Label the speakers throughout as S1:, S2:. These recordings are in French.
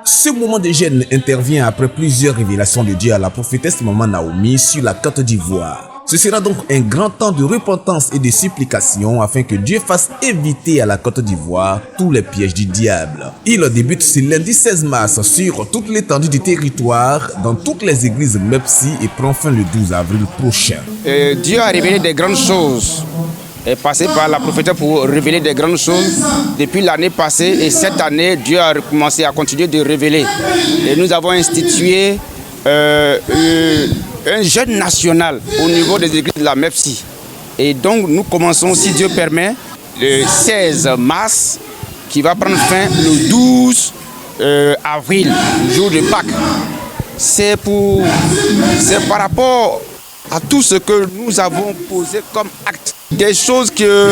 S1: Ce moment de jeûne intervient après plusieurs révélations de Dieu à la prophétesse Maman Naomi sur la Côte d'Ivoire. Ce sera donc un grand temps de repentance et de supplication afin que Dieu fasse éviter à la Côte d'Ivoire tous les pièges du diable. Il débute ce lundi 16 mars sur toute l'étendue du territoire, dans toutes les églises MEPSI et prend fin le 12 avril prochain.
S2: Dieu a révélé des grandes choses. Est passé par la prophétesse pour révéler des grandes choses depuis l'année passée, et cette année Dieu a commencé à continuer de révéler, et nous avons institué un jeûne national au niveau des églises de la MEPSI, et donc nous commençons, si Dieu permet, le 16 mars qui va prendre fin le 12 avril, jour de Pâques. C'est par rapport à tout ce que nous avons posé comme acte, des choses que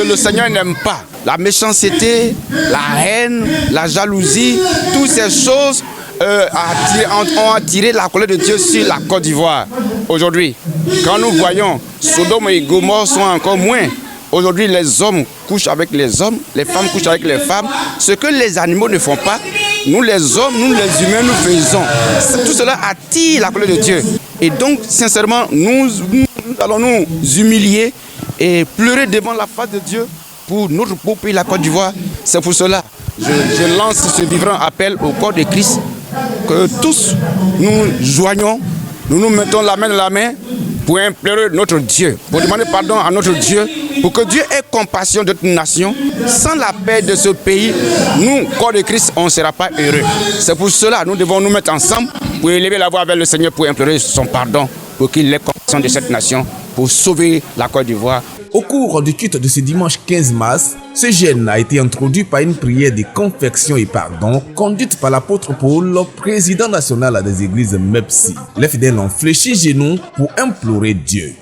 S2: le Seigneur n'aime pas. La méchanceté, la haine, la jalousie, toutes ces choses ont attiré la colère de Dieu sur la Côte d'Ivoire. Aujourd'hui, quand nous voyons Sodome et Gomorrhe sont encore moins. Aujourd'hui, les hommes couchent avec les hommes, les femmes couchent avec les femmes. Ce que les animaux ne font pas, nous les hommes, nous les humains, nous faisons. Tout cela attire la colère de Dieu. Et donc, sincèrement, nous allons nous humilier et pleurer devant la face de Dieu pour notre beau pays, la Côte d'Ivoire. C'est pour cela que je lance ce vibrant appel au corps de Christ, que tous nous joignons, nous nous mettons la main dans la main pour implorer notre Dieu, pour demander pardon à notre Dieu, pour que Dieu ait compassion de notre nation. Sans la paix de ce pays, nous, corps de Christ, on ne sera pas heureux. C'est pour cela que nous devons nous mettre ensemble pour élever la voix vers le Seigneur, pour implorer son pardon, pour qu'il ait compassion de cette nation, pour sauver la Côte d'Ivoire.
S1: Au cours du culte de ce dimanche 15 mars, ce jeûne a été introduit par une prière de confection et pardon conduite par l'apôtre Paul, président national des églises MEPSI. Les fidèles ont fléchi genoux pour implorer Dieu.